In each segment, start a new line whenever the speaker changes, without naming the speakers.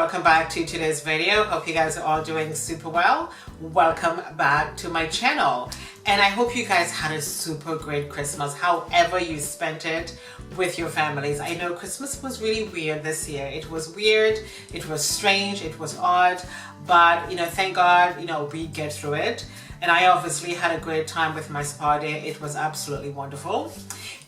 welcome back to today's video. Hope you guys are all doing super well. Welcome back to my channel, and I hope you guys had a super great Christmas, however you spent it with your families. I know Christmas was really weird this year. It was weird, it was strange, it was odd, but thank God we get through it. And I obviously had a great time with my spa day. It was absolutely wonderful.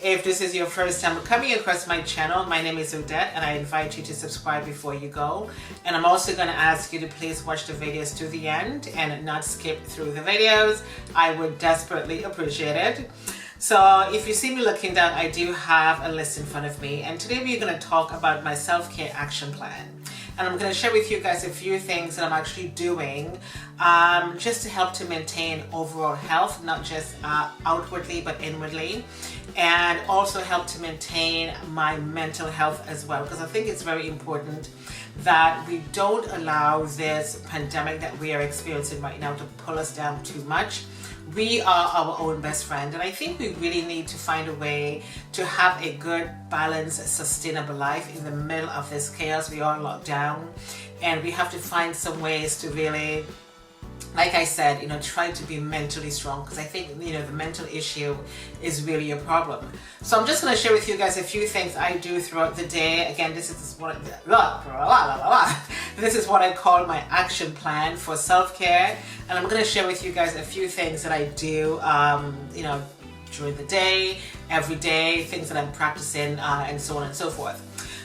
If this is your first time coming across my channel, my name is Odette, and I invite you to subscribe before you go. And I'm also going to ask you to please watch the videos to the end and not skip through the videos. I would desperately appreciate it. So if you see me looking down, I do have a list in front of me, and today we're going to talk about my self-care action plan. And I'm going to share with you guys a few things that I'm actually doing just to help to maintain overall health, not just outwardly but inwardly, and also help to maintain my mental health as well, because I think it's very important that we don't allow this pandemic that we are experiencing right now to pull us down too much. We are our own best friend, and I think we really need to find a way to have a good, balanced, sustainable life in the middle of this chaos. We are locked down, and we have to find some ways to really, like I said, try to be mentally strong, because I think the mental issue is really a problem. So I'm just going to share with you guys a few things I do throughout the day. Again, this is what I call my action plan for self-care, and I'm going to share with you guys a few things that I do during the day, every day, things that I'm practicing, and so on and so forth.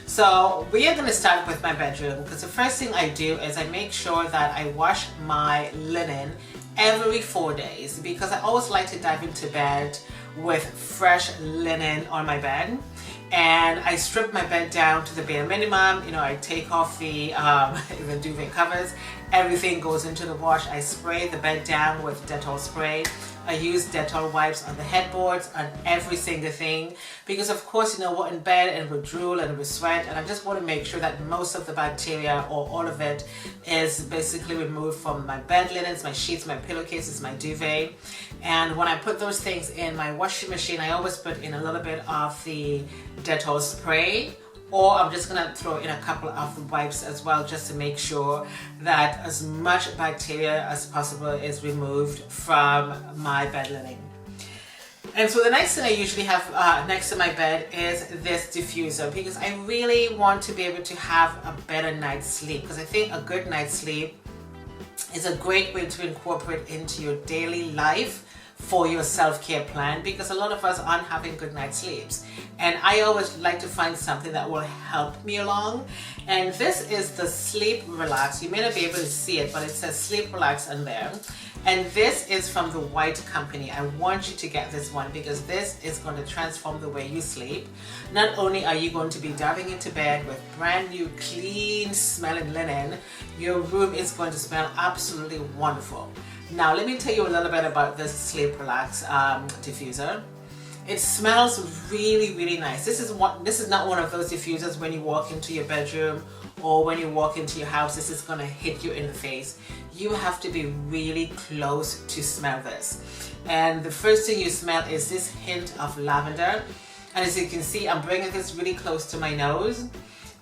So we are going to start with my bedroom, because the first thing I do is I make sure that I wash my linen every 4 days, because I always like to dive into bed with fresh linen on my bed. And I strip my bed down to the bare minimum. I take off the duvet covers. Everything goes into the wash. I spray the bed down with Dettol spray. I use Dettol wipes on the headboards, on every single thing, because of course we're in bed and we drool and we sweat, and I just want to make sure that most of the bacteria, or all of it, is basically removed from my bed linens, my sheets, my pillowcases, my duvet. And when I put those things in my washing machine, I always put in a little bit of the Dettol spray, or I'm just going to throw in a couple of the wipes as well, just to make sure that as much bacteria as possible is removed from my bed linen. And so the next thing I usually have next to my bed is this diffuser, because I really want to be able to have a better night's sleep, because I think a good night's sleep is a great way to incorporate into your daily life for your self-care plan, because a lot of us aren't having good night's sleeps, and I always like to find something that will help me along. And this is the Sleep Relax. You may not be able to see it, but it says Sleep Relax on there, and this is from the White Company. I want you to get this one, because this is going to transform the way you sleep. Not only are you going to be diving into bed with brand new clean smelling linen, your room is going to smell absolutely wonderful. Now let me tell you a little bit about this Sleep Relax diffuser. It smells really, really nice. This is not one of those diffusers when you walk into your bedroom or when you walk into your house, this is going to hit you in the face. You have to be really close to smell this. And the first thing you smell is this hint of lavender. And as you can see, I'm bringing this really close to my nose,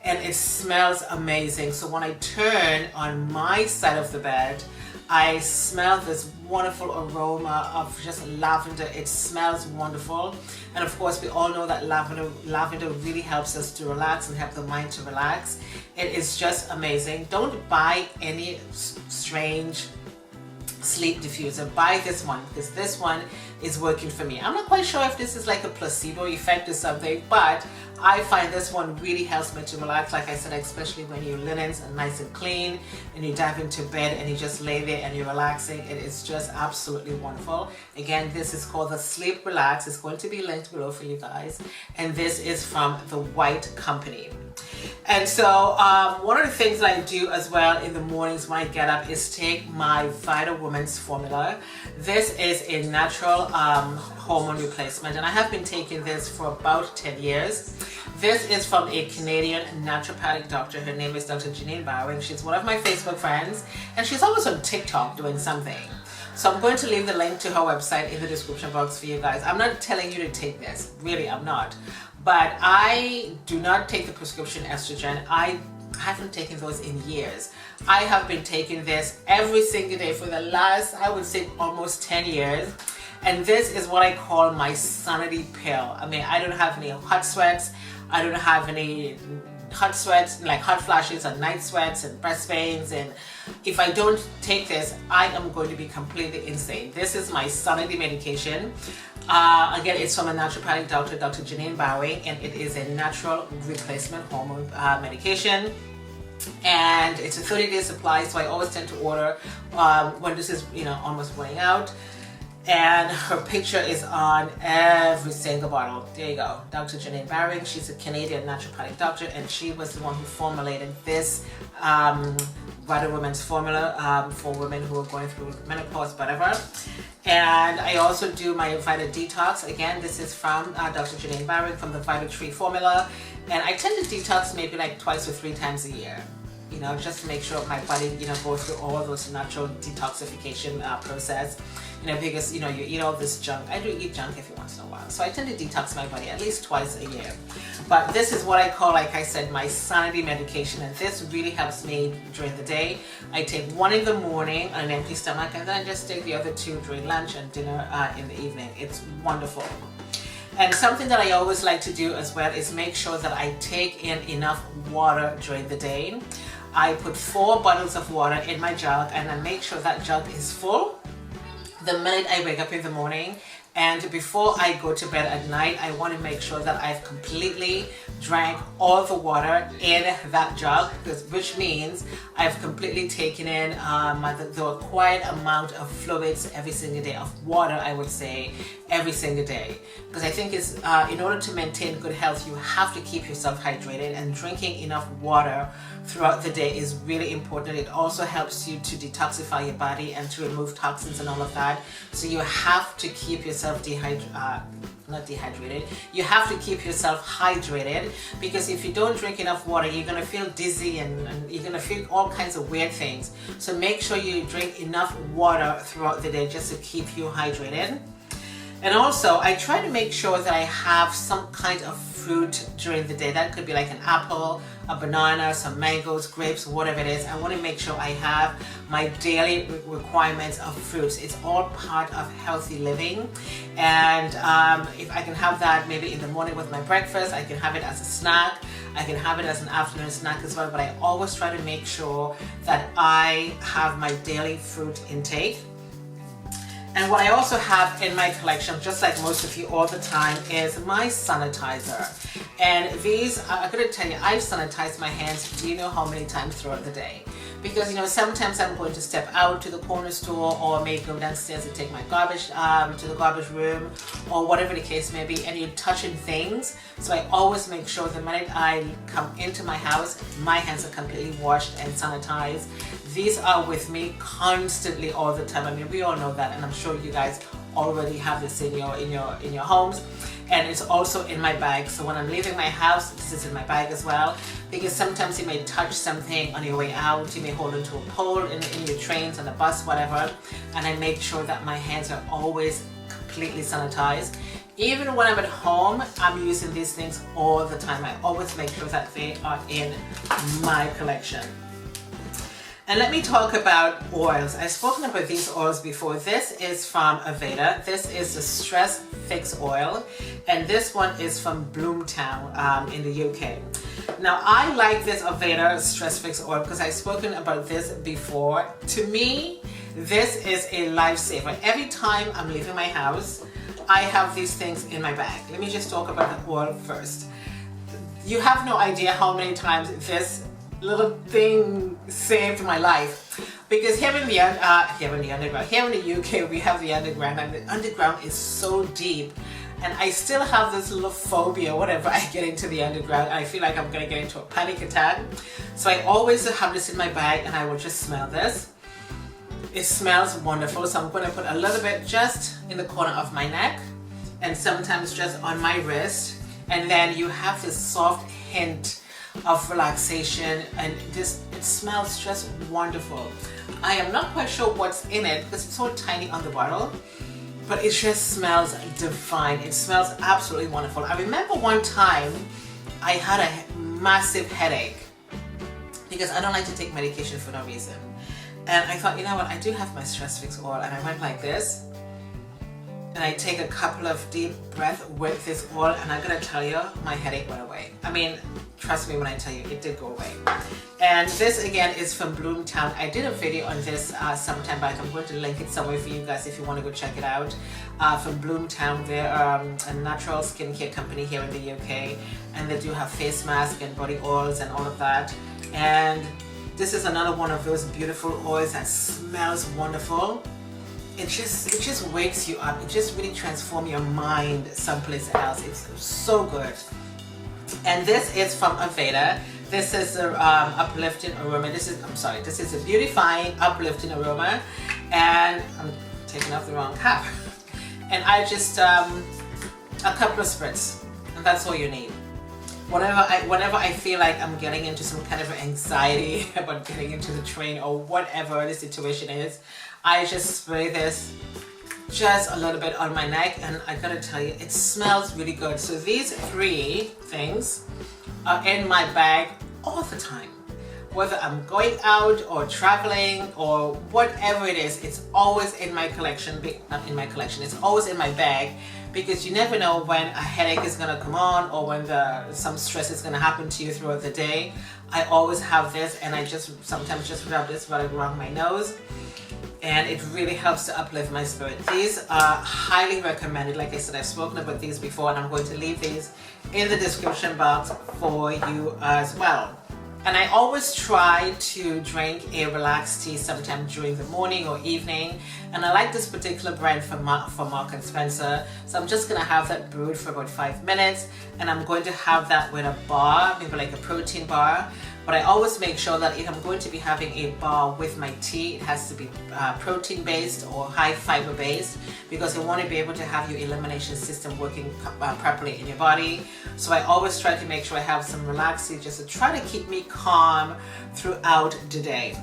and it smells amazing. So when I turn on my side of the bed, I smell this wonderful aroma of just lavender. It smells wonderful. And of course, we all know that lavender really helps us to relax and help the mind to relax. It is just amazing. Don't buy any strange sleep diffuser. Buy this one, because this one is working for me. I'm not quite sure if this is like a placebo effect or something, but I find this one really helps me to relax. Like I said, especially when your linens are nice and clean and you dive into bed and you just lay there and you're relaxing. It is just absolutely wonderful. Again, this is called the Sleep Relax. It's going to be linked below for you guys, and this is from the White Company. And so one of the things that I do as well in the mornings when I get up is take my Vital Women's formula. This is a natural hormone replacement, and I have been taking this for about 10 years. This is from a Canadian naturopathic doctor. Her name is Dr. Janine Bowing. She's one of my Facebook friends, and she's always on TikTok doing something. So I'm going to leave the link to her website in the description box for you guys. I'm not telling you to take this, really I'm not. But I do not take the prescription estrogen. I haven't taken those in years. I have been taking this every single day for the last, I would say, almost 10 years. And this is what I call my sanity pill. I mean, I don't have any hot sweats. I don't have any hot sweats, like hot flashes and night sweats and breast pains. And if I don't take this, I am going to be completely insane. This is my sanity medication. Again, it's from a naturopathic doctor, Dr. Janine Bowing, and it is a natural replacement hormone medication. And it's a 30-day supply, so I always tend to order when this is, you know, almost running out. And her picture is on every single bottle. There you go. Dr. Janine Bowing. She's a Canadian naturopathic doctor, and she was the one who formulated this Vital Women's formula for women who are going through menopause, whatever. And I also do my Vital Detox. Again, this is from Dr. Janine Bowing from the Vital Tree formula. And I tend to detox maybe like twice or 3 times a year. You know, just to make sure my body, you know, goes through all those natural detoxification process. You know, because, you know, you eat all this junk. I do eat junk every once in a while. So I tend to detox my body at least twice a year. But this is what I call, like I said, my sanity medication. And this really helps me during the day. I take 1 in the morning on an empty stomach, and then I just take the other 2 during lunch and dinner in the evening. It's wonderful. And something that I always like to do as well is make sure that I take in enough water during the day. I put 4 bottles of water in my jug, and I make sure that jug is full the minute I wake up in the morning. And before I go to bed at night, I want to make sure that I've completely drank all the water in that jug, which means I've completely taken in the required amount of fluids every single day, of water, I would say, every single day. Because I think it's in order to maintain good health, you have to keep yourself hydrated, and drinking enough water throughout the day is really important. It also helps you to detoxify your body and to remove toxins and all of that. So you have to keep yourself not dehydrated. You have to keep yourself hydrated, because if you don't drink enough water, you're going to feel dizzy and you're going to feel all kinds of weird things. So make sure you drink enough water throughout the day just to keep you hydrated. And also, I try to make sure that I have some kind of fruit during the day. That could be like an apple, a banana, some mangoes, grapes, whatever it is. I want to make sure I have my daily requirements of fruits. It's all part of healthy living. And if I can have that maybe in the morning with my breakfast, I can have it as a snack. I can have it as an afternoon snack as well. But I always try to make sure that I have my daily fruit intake. And what I also have in my collection, just like most of you all the time, is my sanitizer. And these, I'm going to tell you, I've sanitized my hands, do you know how many times throughout the day? Because, you know, sometimes I'm going to step out to the corner store, or maybe go downstairs and take my garbage to the garbage room, or whatever the case may be, and you're touching things. So I always make sure the minute I come into my house, my hands are completely washed and sanitized. These are with me constantly all the time. I mean, we all know that, and I'm sure you guys already have this in your homes. And it's also in my bag. So when I'm leaving my house, this is in my bag as well. Because sometimes you may touch something on your way out. You may hold onto a pole in your trains, on the bus, whatever. And I make sure that my hands are always completely sanitized. Even when I'm at home, I'm using these things all the time. I always make sure that they are in my collection. And let me talk about oils. I've spoken about these oils before. This is from Aveda. This is the Stress Fix oil. And this one is from Bloomtown in the UK. Now, I like this Aveda Stress Fix oil because I've spoken about this before. To me, this is a lifesaver. Every time I'm leaving my house, I have these things in my bag. Let me just talk about the oil first. You have no idea how many times this little thing saved my life, because here in the UK we have the underground, and the underground is so deep, and I still have this little phobia whenever I get into the underground. I feel like I'm gonna get into a panic attack. So I always have this in my bag, and I will just smell this. It smells wonderful. So I'm going to put a little bit just in the corner of my neck, and sometimes just on my wrist, and then you have this soft hint of relaxation, and it smells just wonderful. I am not quite sure what's in it because it's so tiny on the bottle, but it just smells divine. It smells absolutely wonderful. I remember one time I had a massive headache, because I don't like to take medication for no reason. And I thought, you know what, I do have my Stress Fix oil, and I went like this, and I take a couple of deep breaths with this oil, and I'm gonna tell you, my headache went away. I mean, trust me when I tell you, it did go away. And this again is from Bloomtown. I did a video on this sometime back. I'm going to link it somewhere for you guys if you want to go check it out. From Bloomtown, they're a natural skincare company here in the UK, and they do have face masks and body oils and all of that. And this is another one of those beautiful oils that smells wonderful. It just wakes you up. It just really transforms your mind someplace else. It's so good. And this is from Aveda. This is the Uplifting Aroma. This is a Beautifying Uplifting Aroma. And I'm taking off the wrong cap. And I just, a couple of spritz. And that's all you need. Whenever I feel like I'm getting into some kind of anxiety about getting into the train or whatever the situation is, I just spray this just a little bit on my neck, and I gotta tell you, it smells really good. So these 3 things are in my bag all the time. Whether I'm going out or traveling or whatever it is, it's always in my collection. Not in my collection, it's always in my bag, because you never know when a headache is gonna come on or when some stress is gonna happen to you throughout the day. I always have this, and I just sometimes just rub this right around my nose, and it really helps to uplift my spirit. These are highly recommended. Like I said, I've spoken about these before, and I'm going to leave these in the description box for you as well. And I always try to drink a relaxed tea sometime during the morning or evening. And I like this particular brand from Mark & Spencer. So I'm just gonna have that brewed for about 5 minutes. And I'm going to have that with a bar, maybe like a protein bar. But I always make sure that if I'm going to be having a bar with my tea, it has to be protein based or high fiber based, because I want to be able to have your elimination system working properly in your body. So I always try to make sure I have some relaxing just to try to keep me calm throughout the day.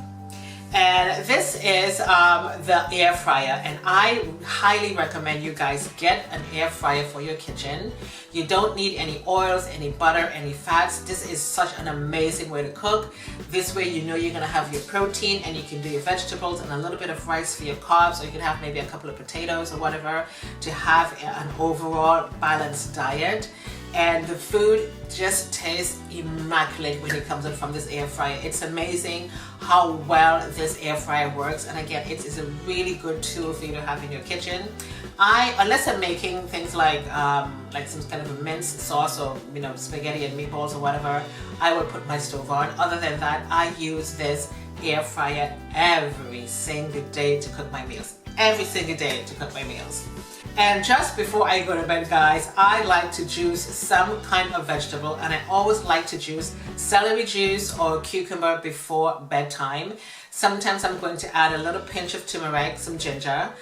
And this is the air fryer, and I highly recommend you guys get an air fryer for your kitchen. You don't need any oils, any butter, any fats. This is such an amazing way to cook. This way you know you're gonna have your protein, and you can do your vegetables and a little bit of rice for your carbs, or you can have maybe a couple of potatoes or whatever to have an overall balanced diet. And the food just tastes immaculate when it comes in from this air fryer. It's amazing how well this air fryer works, and again, it is a really good tool for you to have in your kitchen. Unless I'm making things like some kind of a minced sauce, or spaghetti and meatballs or whatever, I will put my stove on. Other than that, I use this air fryer every single day to cook my meals. Every single day to cook my meals. And just before I go to bed, guys, I like to juice some kind of vegetable, and I always like to juice celery juice or cucumber before bedtime. Sometimes I'm going to add a little pinch of turmeric, some ginger,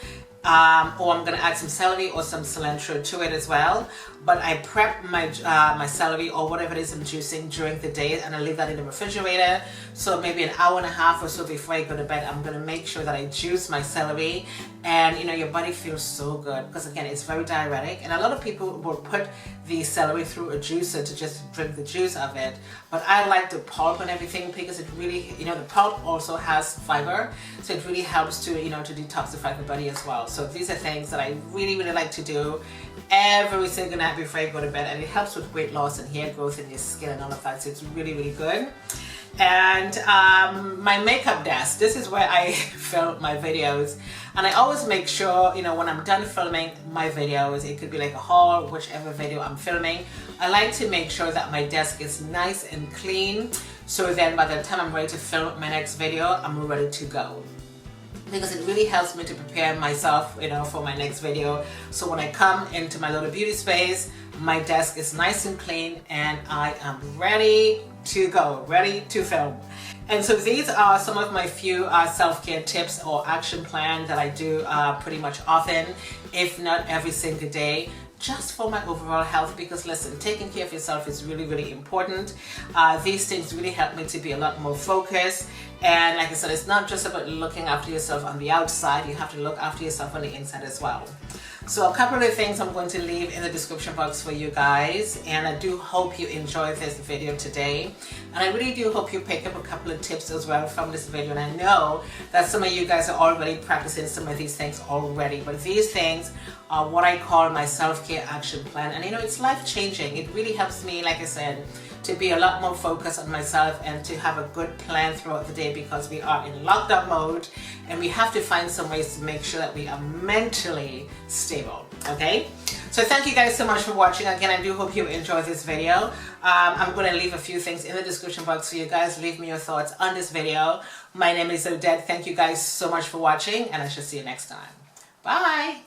or I'm going to add some celery or some cilantro to it as well. But I prep my celery or whatever it is I'm juicing during the day, and I leave that in the refrigerator. So maybe an hour and a half or so before I go to bed, I'm going to make sure that I juice my celery. And your body feels so good, because again, it's very diuretic, and a lot of people will put the celery through a juicer to just drink the juice of it. But I like the pulp and everything, because it really, the pulp also has fiber, so it really helps to to detoxify the body as well. So these are things that I really like to do every single night before I go to bed, and it helps with weight loss and hair growth in your skin and all of that. So it's really good. And my makeup desk, this is where I film my videos, and I always make sure when I'm done filming my videos, it could be like a haul, whichever video I'm filming, I like to make sure that my desk is nice and clean, so then by the time I'm ready to film my next video, I'm ready to go. Because it really helps me to prepare myself for my next video. So when I come into my little beauty space, my desk is nice and clean, and I am ready to go, ready to film. And so these are some of my few self-care tips or action plan that I do pretty much often, if not every single day, just for my overall health. Because listen, taking care of yourself is really important. These things really help me to be a lot more focused. And like I said, it's not just about looking after yourself on the outside, you have to look after yourself on the inside as well. So a couple of the things I'm going to leave in the description box for you guys, and I do hope you enjoyed this video today, and I really do hope you pick up a couple of tips as well from this video. And I know that some of you guys are already practicing some of these things already, but these things are what I call my self-care action plan, and you know, it's life-changing. It really helps me, like I said, to be a lot more focused on myself and to have a good plan throughout the day, because we are in lockdown mode and we have to find some ways to make sure that we are mentally stable. Okay, so thank you guys so much for watching. Again, I do hope you enjoyed this video. I'm going to leave a few things in the description box for you guys. Leave me your thoughts on this video. My name is Odette. Thank you guys so much for watching, and I shall see you next time. Bye.